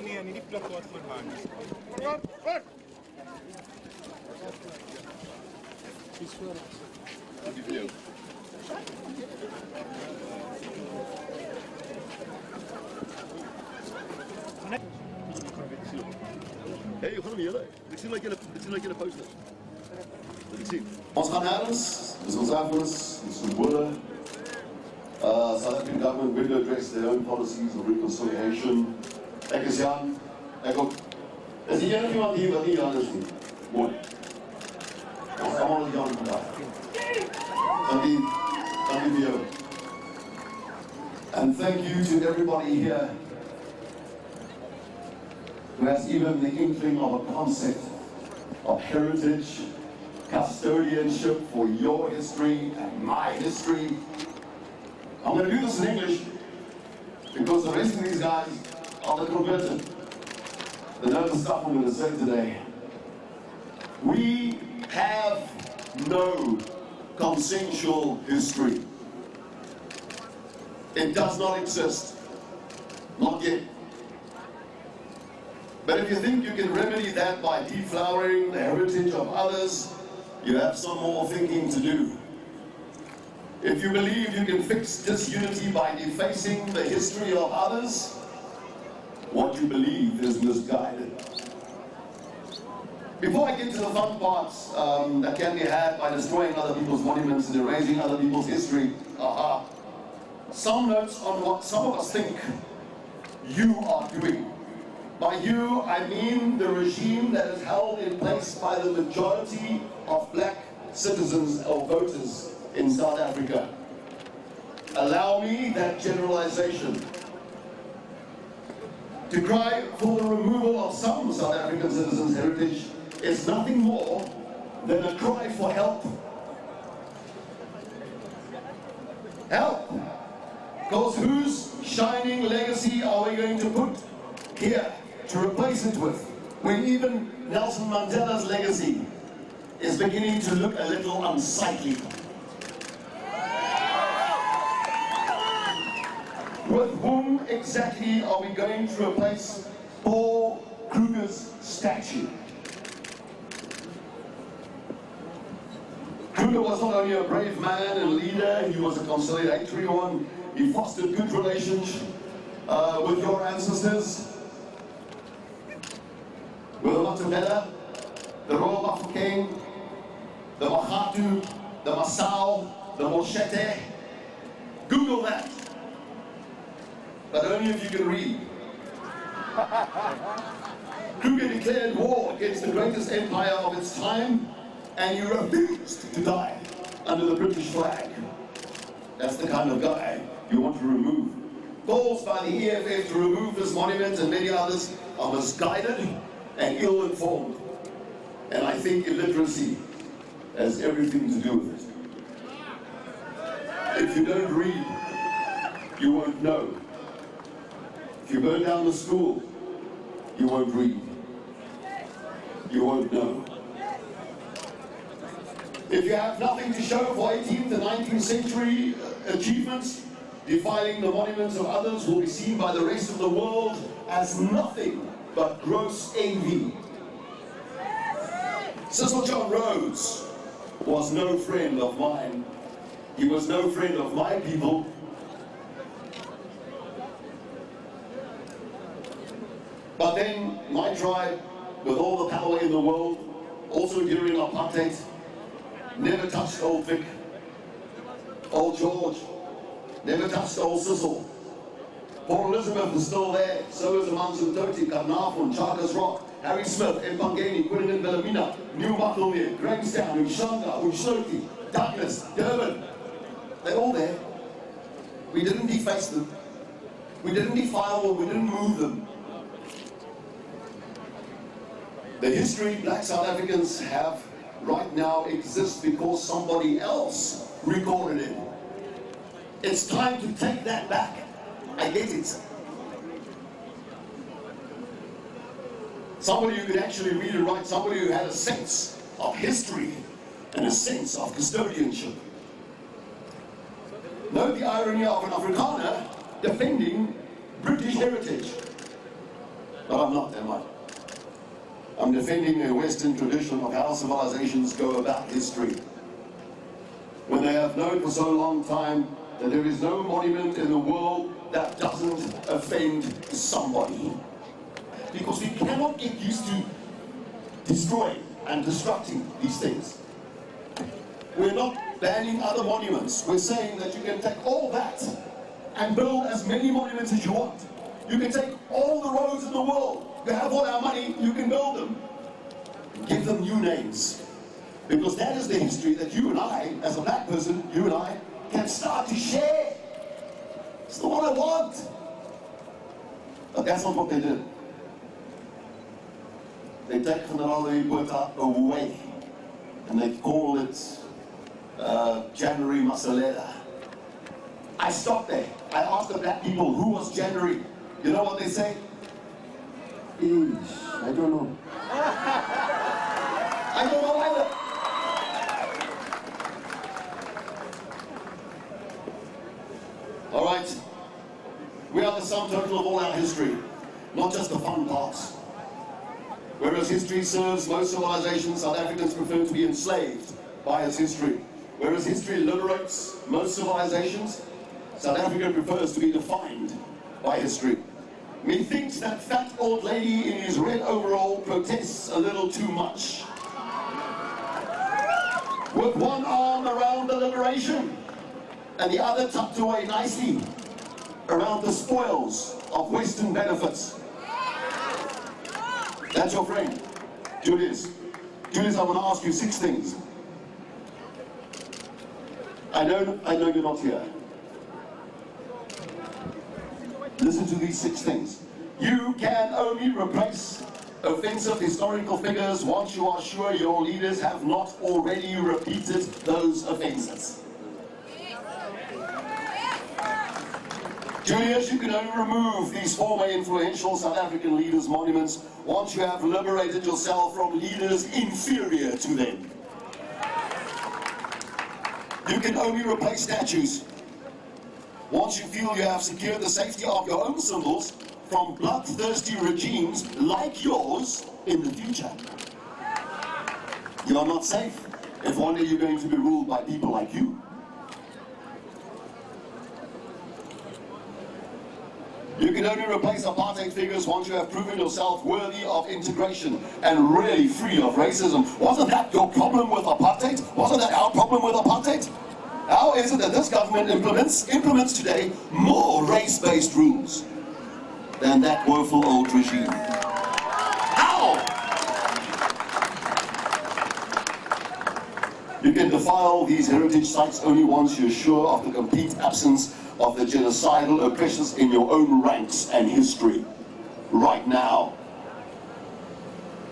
Nee, nie die plakkaat voor hand. Dis voor die video. Hey, hoe gaan we jullie? Ik zie dat je een poster. Dat ik zie. Ons gaan ergens, dis ons erfenis, die symbole. South African government will address their own policies of reconciliation. Ek is Jan, ek ook. Is hier iemand hier wat nie Jan is nie? Mooi. Ons allemaal Jan vandaag. Dankie vir jou. And thank you to everybody here who has even the inkling of a concept of heritage, custodianship for your history and my history. I'm going to do this in English because the rest of these guys are the converted. They know the stuff I'm going to say today. We have no consensual history. It does not exist. Not yet. But if you think you can remedy that by deflowering the heritage of others, you have some more thinking to do. If you believe you can fix disunity by defacing the history of others, what you believe is misguided. Before I get to the fun parts that can be had by destroying other people's monuments and erasing other people's history, some notes on what some of us think you are doing. By you, I mean the regime that is held in place by the majority of black citizens or voters in South Africa. Allow me that generalization. To cry for the removal of some South African citizens' heritage is nothing more than a cry for help. Help! Because whose shining legacy are we going to put here to replace it with, when even Nelson Mandela's legacy is beginning to look a little unsightly? With whom exactly are we going to replace Paul Kruger's statue? Kruger was not only a brave man and leader, he was a conciliatory one. He fostered good relations with your ancestors, with the Matabele, the Royal Bafokeng, the Mahatu, the Masao, the Moshete. Google that. But only if you can read. Kruger declared war against the greatest empire of its time, and you refused to die under the British flag. That's the kind of guy you want to remove. Calls by the EFF to remove this monument and many others are misguided and ill-informed. And I think illiteracy has everything to do with it. If you don't read, you won't know. If you burn down the school, you won't read. You won't know. If you have nothing to show for 18th and 19th century achievements, defiling the monuments of others will be seen by the rest of the world as nothing but gross envy. Cecil John Rhodes was no friend of mine. He was no friend of my people. But then my tribe, with all the power in the world, also during apartheid, never touched old Vic, old George, never touched old Cecil. Port Elizabeth is still there, so is Amansu Toti, Karnafon, Charters Rock, Harry Smith, Mpangeni, Quinnan Wilhelmina, New Bucklemere, Grahamstown, Ushanga, Ushoti, Douglas, Durban. They're all there. We didn't deface them. We didn't defile them, we didn't move them. The history black South Africans have right now exists because somebody else recorded it. It's time to take that back. I get it. Somebody who could actually read and write, somebody who had a sense of history and a sense of custodianship. Note the irony of an Afrikaner defending British heritage. But I'm not, am I? I'm defending a Western tradition of how civilizations go about history. When they have known for so long time that there is no monument in the world that doesn't offend somebody. Because we cannot get used to destroying and destructing these things. We're not banning other monuments. We're saying that you can take all that and build as many monuments as you want. You can take all the roads in the world. You have all our money, you can build them. Give them new names. Because that is the history that you and I, as a black person, you and I, can start to share. It's not what I want. But that's not what they did. They take General Botha away. And they call it January Masalela. I stopped there. I asked the black people, who was January? You know what they say? I don't know. I don't know either. All right. We are the sum total of all our history, not just the fun parts. Whereas history serves most civilizations, South Africans prefer to be enslaved by its history. Whereas history liberates most civilizations, South Africa prefers to be defined by history. Methinks that fat old lady in his red overall protests a little too much. With one arm around the liberation and the other tucked away nicely around the spoils of Western benefits. That's your friend, Julius. Julius, I want to ask you 6 things. I know you're not here. Listen to these 6 things. You can only replace offensive historical figures once you are sure your leaders have not already repeated those offenses. Julius, you can only remove these former influential South African leaders' monuments once you have liberated yourself from leaders inferior to them. You can only replace statues once you feel you have secured the safety of your own symbols from bloodthirsty regimes like yours in the future. You are not safe if one day you're going to be ruled by people like you. You can only replace apartheid figures once you have proven yourself worthy of integration and really free of racism. Wasn't that your problem with apartheid? Wasn't that our problem with apartheid? How is it that this government implements today more race-based rules than that woeful old regime? How? You can defile these heritage sites only once you're sure of the complete absence of the genocidal oppressors in your own ranks and history. Right now.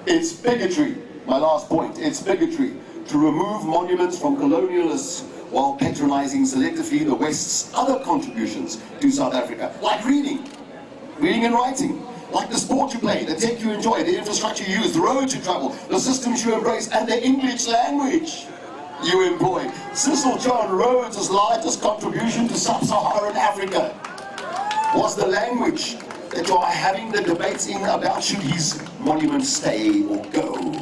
It's bigotry, my last point, it's bigotry to remove monuments from colonialists while patronizing selectively the West's other contributions to South Africa, like reading and writing, like the sport you play, the tech you enjoy, the infrastructure you use, the roads you travel, the systems you embrace, and the English language you employ. Cecil John Rhodes' largest contribution to sub-Saharan Africa was the language that you are having the debates in about should his monument stay or go.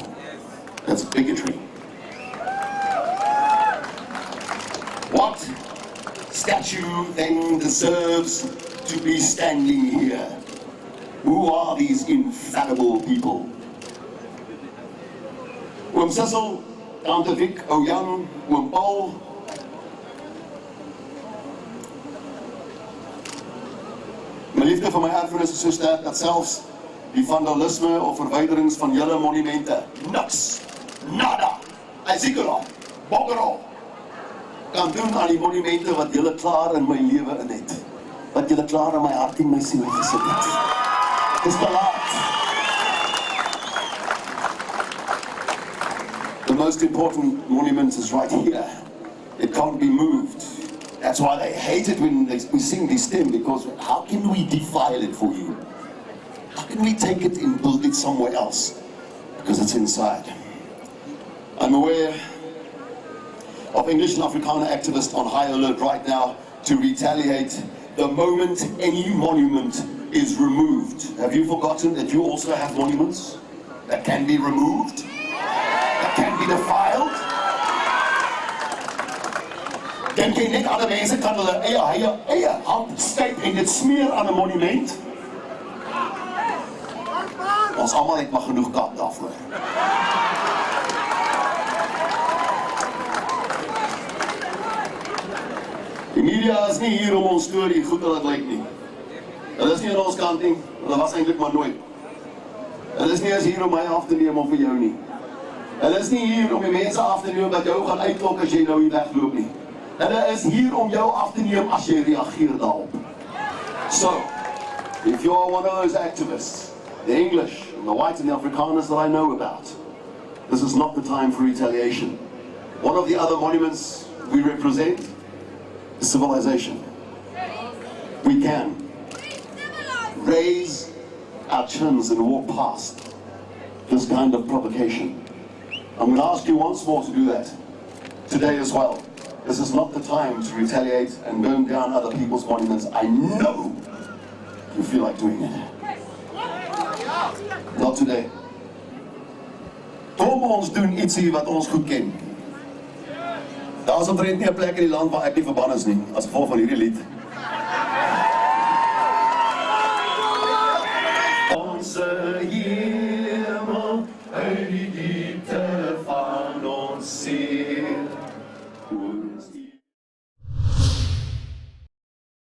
That's bigotry. What statue then deserves to be standing here? Who are these infallible people? Oom Cecil, Tante Vic, Ojan, Oom Paul. My liefde vir my erfenis is so sterk dat selfs die vandalisme of verwyderings van julle monumente niks, nada, Ezekiel, Bokero kan doen aan die monumente wat julle klaar in my lewe in het. Wat julle klaar in my hart en my siel gesit het. Dis te laat. The most important monument is right here. It can't be moved. That's why they hate it when we sing this stem, because how can we defile it for you? How can we take it and build it somewhere else? Because it's inside. I'm aware of English and Afrikaner activists on high alert right now to retaliate the moment any monument is removed. Have you forgotten that you also have monuments that can be removed, that can be defiled? Dink jy net ander mense kan hulle eie hand styp en dit smeer aan 'n monument? Ons almal het maar genoeg kap daarvoor. Die media is nie hier om ons storie goed te laat lyk nie. Hulle is nie aan ons kant nie, hulle was eintlik maar nooit. Hulle is nie eens hier om my af te neem of vir jou nie. Hulle is nie hier om die mense af te neem dat jou gaan uitklok as jy nou hier wegloop nie. Hulle is hier om jou af te neem as jy reageer daarop. So, if you are one of those activists, the English, and the white and the Afrikaners that I know about, this is not the time for retaliation. One of the other monuments we represent is civilization. We can raise our chins and walk past this kind of provocation. I'm going to ask you once more to do that today as well. This is not the time to retaliate and burn down other people's monuments. I know you feel like doing it. Not today. Kom ons doen ietsie wat ons goed ken. Daar is omtrent nie 'n plek in die land waar ek nie verban is nie, as gevolg van hierdie lied. Ons